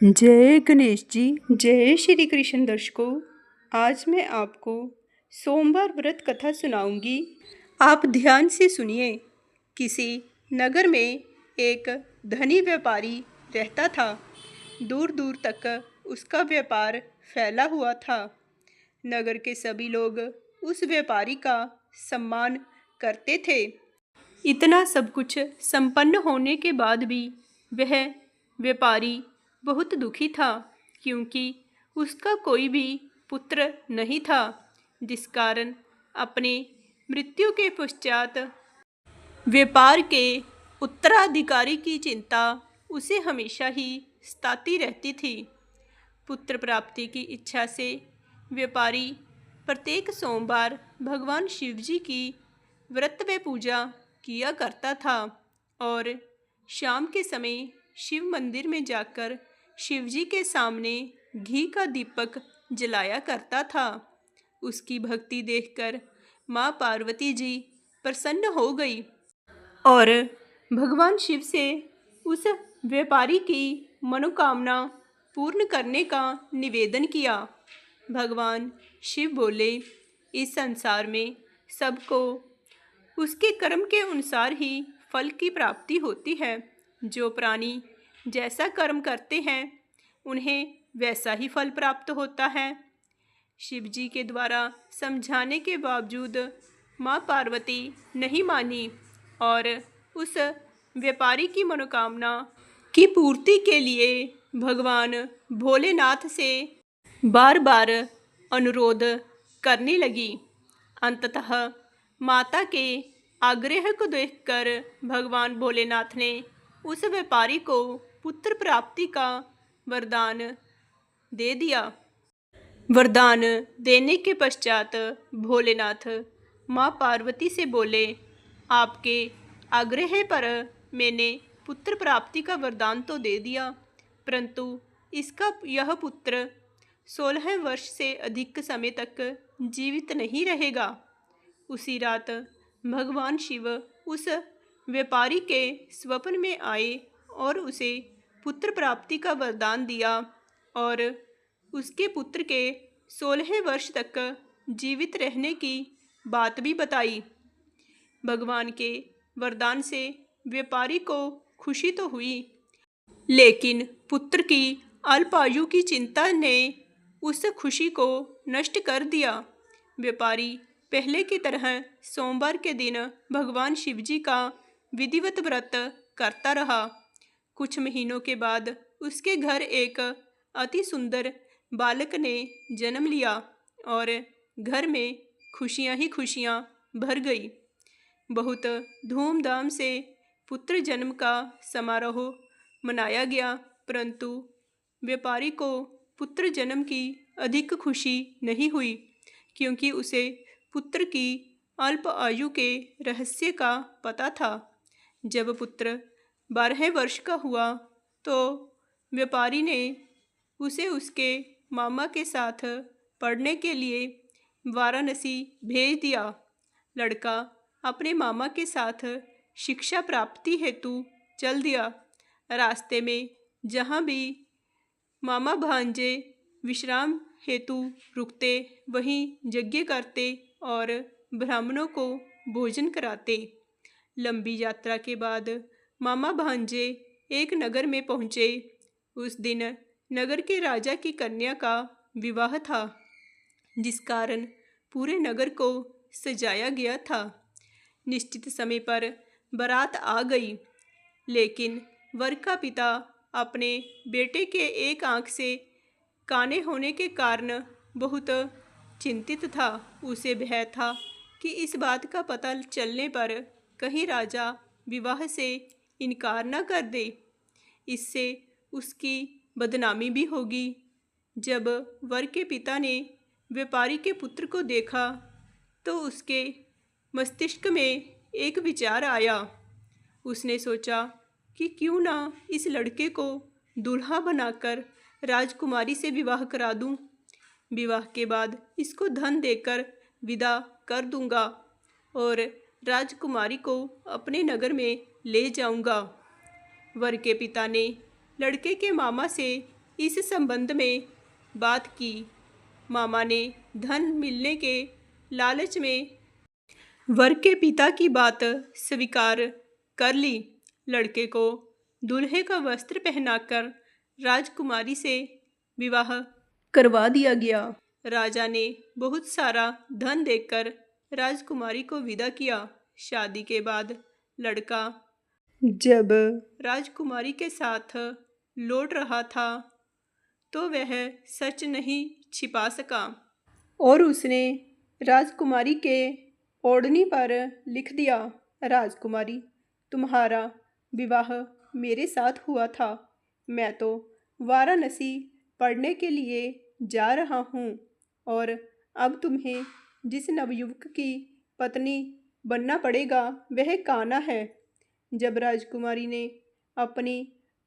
जय गणेश जी। जय श्री कृष्ण। दर्शकों, आज मैं आपको सोमवार व्रत कथा सुनाऊंगी। आप ध्यान से सुनिए। किसी नगर में एक धनी व्यापारी रहता था। दूर दूर तक उसका व्यापार फैला हुआ था। नगर के सभी लोग उस व्यापारी का सम्मान करते थे। इतना सब कुछ संपन्न होने के बाद भी वह व्यापारी बहुत दुखी था, क्योंकि उसका कोई भी पुत्र नहीं था, जिस कारण अपने मृत्यु के पश्चात व्यापार के उत्तराधिकारी की चिंता उसे हमेशा ही सताती रहती थी। पुत्र प्राप्ति की इच्छा से व्यापारी प्रत्येक सोमवार भगवान शिव जी की व्रत व पूजा किया करता था और शाम के समय शिव मंदिर में जाकर शिव जी के सामने घी का दीपक जलाया करता था। उसकी भक्ति देखकर माँ पार्वती जी प्रसन्न हो गई और भगवान शिव से उस व्यापारी की मनोकामना पूर्ण करने का निवेदन किया। भगवान शिव बोले, इस संसार में सबको उसके कर्म के अनुसार ही फल की प्राप्ति होती है। जो प्राणी जैसा कर्म करते हैं उन्हें वैसा ही फल प्राप्त होता है। शिव जी के द्वारा समझाने के बावजूद माँ पार्वती नहीं मानी और उस व्यापारी की मनोकामना की पूर्ति के लिए भगवान भोलेनाथ से बार बार अनुरोध करने लगी। अंततः माता के आग्रह को देखकर भगवान भोलेनाथ ने उस व्यापारी को पुत्र प्राप्ति का वरदान दे दिया। वरदान देने के पश्चात भोलेनाथ माँ पार्वती से बोले, आपके आग्रह पर मैंने पुत्र प्राप्ति का वरदान तो दे दिया, परंतु इसका यह पुत्र 16 वर्ष से अधिक समय तक जीवित नहीं रहेगा। उसी रात भगवान शिव उस व्यापारी के स्वप्न में आए और उसे पुत्र प्राप्ति का वरदान दिया और उसके पुत्र के 16 वर्ष तक जीवित रहने की बात भी बताई। भगवान के वरदान से व्यापारी को खुशी तो हुई, लेकिन पुत्र की अल्पायु की चिंता ने उस खुशी को नष्ट कर दिया। व्यापारी पहले की तरह सोमवार के दिन भगवान शिव जी का विधिवत व्रत करता रहा। कुछ महीनों के बाद उसके घर एक अति सुंदर बालक ने जन्म लिया और घर में खुशियां ही खुशियां भर गई। बहुत धूमधाम से पुत्र जन्म का समारोह मनाया गया, परंतु व्यापारी को पुत्र जन्म की अधिक खुशी नहीं हुई, क्योंकि उसे पुत्र की अल्प आयु के रहस्य का पता था। जब पुत्र 12 वर्ष का हुआ तो व्यापारी ने उसे उसके मामा के साथ पढ़ने के लिए वाराणसी भेज दिया। लड़का अपने मामा के साथ शिक्षा प्राप्ति हेतु चल दिया। रास्ते में जहाँ भी मामा भांजे विश्राम हेतु रुकते, वहीं यज्ञ करते और ब्राह्मणों को भोजन कराते। लंबी यात्रा के बाद मामा भांजे एक नगर में पहुँचे। उस दिन नगर के राजा की कन्या का विवाह था, जिस कारण पूरे नगर को सजाया गया था। निश्चित समय पर बारात आ गई, लेकिन वर का पिता अपने बेटे के एक आंख से काने होने के कारण बहुत चिंतित था। उसे भय था कि इस बात का पता चलने पर कहीं राजा विवाह से इनकार न कर दे, इससे उसकी बदनामी भी होगी। जब वर के पिता ने व्यापारी के पुत्र को देखा तो उसके मस्तिष्क में एक विचार आया। उसने सोचा कि क्यों ना इस लड़के को दूल्हा बनाकर राजकुमारी से विवाह करा दूं। विवाह के बाद इसको धन देकर विदा कर दूंगा और राजकुमारी को अपने नगर में ले जाऊंगा। वर के पिता ने लड़के के मामा से इस संबंध में बात की। मामा ने धन मिलने के लालच में वर के पिता की बात स्वीकार कर ली। लड़के को दूल्हे का वस्त्र पहनाकर राजकुमारी से विवाह करवा दिया गया। राजा ने बहुत सारा धन देकर राजकुमारी को विदा किया। शादी के बाद लड़का जब राजकुमारी के साथ लौट रहा था तो वह सच नहीं छिपा सका और उसने राजकुमारी के ओढ़नी पर लिख दिया, राजकुमारी, तुम्हारा विवाह मेरे साथ हुआ था। मैं तो वाराणसी पढ़ने के लिए जा रहा हूँ और अब तुम्हें जिस नवयुवक की पत्नी बनना पड़ेगा वह कान्हा है। जब राजकुमारी ने अपनी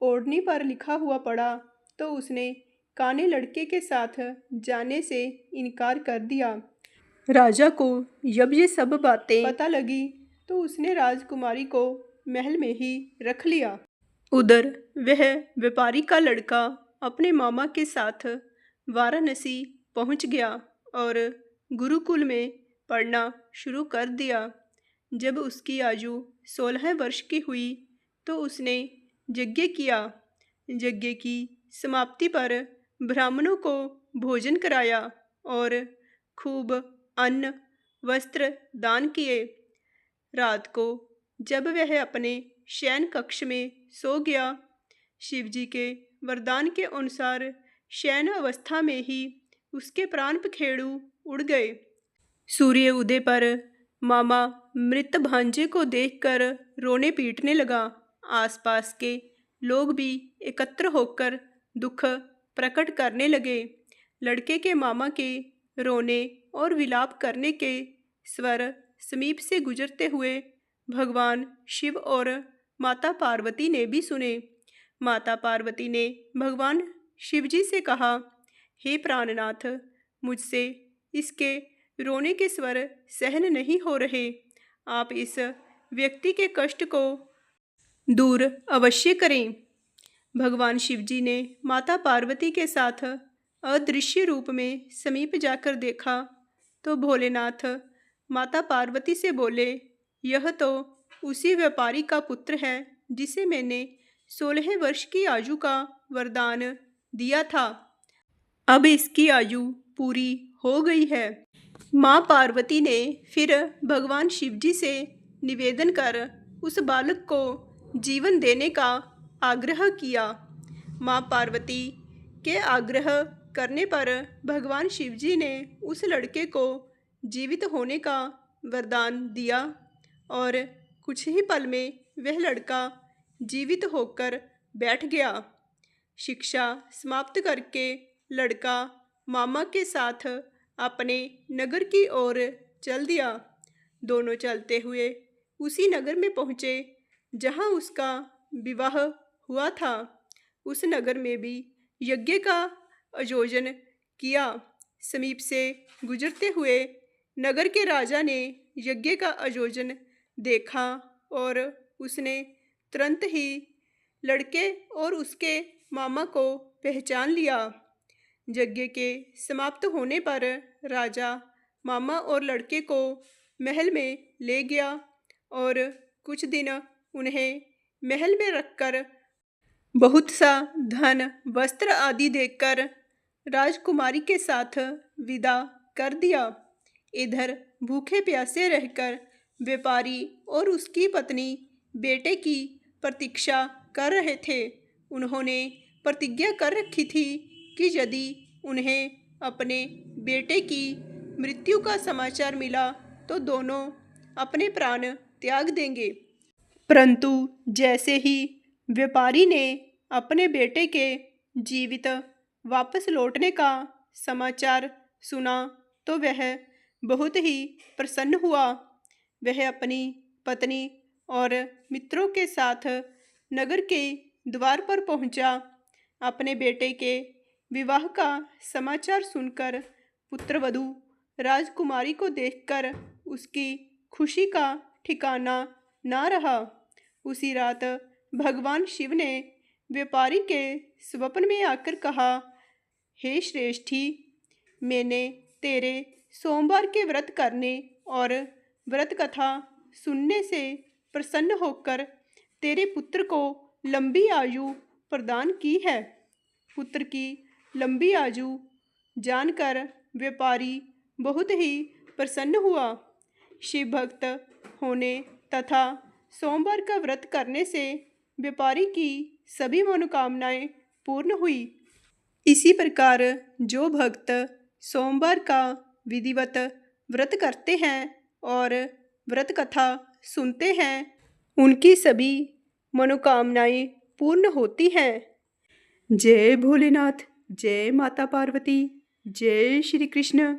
ओढ़नी पर लिखा हुआ पढ़ा तो उसने काने लड़के के साथ जाने से इनकार कर दिया। राजा को जब ये सब बातें पता लगी तो उसने राजकुमारी को महल में ही रख लिया। उधर वह व्यापारी का लड़का अपने मामा के साथ वाराणसी पहुंच गया और गुरुकुल में पढ़ना शुरू कर दिया। जब उसकी आयु 16 वर्ष की हुई तो उसने यज्ञ किया। यज्ञ की समाप्ति पर ब्राह्मणों को भोजन कराया और खूब अन्न वस्त्र दान किए। रात को जब वह अपने शयन कक्ष में सो गया, शिवजी के वरदान के अनुसार शयन अवस्था में ही उसके प्राण पखेरु उड़ गए। सूर्य उदय पर मामा मृत भांजे को देखकर रोने पीटने लगा। आसपास के लोग भी एकत्र होकर दुख प्रकट करने लगे। लड़के के मामा के रोने और विलाप करने के स्वर समीप से गुजरते हुए भगवान शिव और माता पार्वती ने भी सुने। माता पार्वती ने भगवान शिवजी से कहा, हे प्राणनाथ, मुझसे इसके रोने के स्वर सहन नहीं हो रहे। आप इस व्यक्ति के कष्ट को दूर अवश्य करें। भगवान शिवजी ने माता पार्वती के साथ अदृश्य रूप में समीप जाकर देखा तो भोलेनाथ माता पार्वती से बोले, यह तो उसी व्यापारी का पुत्र है जिसे मैंने 16 वर्ष की आयु का वरदान दिया था। अब इसकी आयु पूरी हो गई है। माँ पार्वती ने फिर भगवान शिवजी से निवेदन कर उस बालक को जीवन देने का आग्रह किया। माँ पार्वती के आग्रह करने पर भगवान शिवजी ने उस लड़के को जीवित होने का वरदान दिया और कुछ ही पल में वह लड़का जीवित होकर बैठ गया। शिक्षा समाप्त करके लड़का मामा के साथ अपने नगर की ओर चल दिया। दोनों चलते हुए उसी नगर में पहुँचे जहाँ उसका विवाह हुआ था। उस नगर में भी यज्ञ का आयोजन किया। समीप से गुजरते हुए नगर के राजा ने यज्ञ का आयोजन देखा और उसने तुरंत ही लड़के और उसके मामा को पहचान लिया। यज्ञ के समाप्त होने पर राजा मामा और लड़के को महल में ले गया और कुछ दिन उन्हें महल में रखकर बहुत सा धन वस्त्र आदि देकर राजकुमारी के साथ विदा कर दिया। इधर भूखे प्यासे रहकर व्यापारी और उसकी पत्नी बेटे की प्रतीक्षा कर रहे थे। उन्होंने प्रतिज्ञा कर रखी थी कि यदि उन्हें अपने बेटे की मृत्यु का समाचार मिला तो दोनों अपने प्राण त्याग देंगे। परंतु जैसे ही व्यापारी ने अपने बेटे के जीवित वापस लौटने का समाचार सुना तो वह बहुत ही प्रसन्न हुआ। वह अपनी पत्नी और मित्रों के साथ नगर के द्वार पर पहुंचा। अपने बेटे के विवाह का समाचार सुनकर पुत्रवधू राजकुमारी को देखकर उसकी खुशी का ठिकाना ना रहा। उसी रात भगवान शिव ने व्यापारी के स्वप्न में आकर कहा, हे श्रेष्ठी, मैंने तेरे सोमवार के व्रत करने और व्रत कथा सुनने से प्रसन्न होकर तेरे पुत्र को लंबी आयु प्रदान की है। पुत्र की लंबी आयु जानकर व्यापारी बहुत ही प्रसन्न हुआ। शिव भक्त होने तथा सोमवार का व्रत करने से व्यापारी की सभी मनोकामनाएं पूर्ण हुई। इसी प्रकार जो भक्त सोमवार का विधिवत व्रत करते हैं और व्रत कथा सुनते हैं, उनकी सभी मनोकामनाएं पूर्ण होती हैं। जय भोलेनाथ, जय माता पार्वती, जय श्री कृष्ण।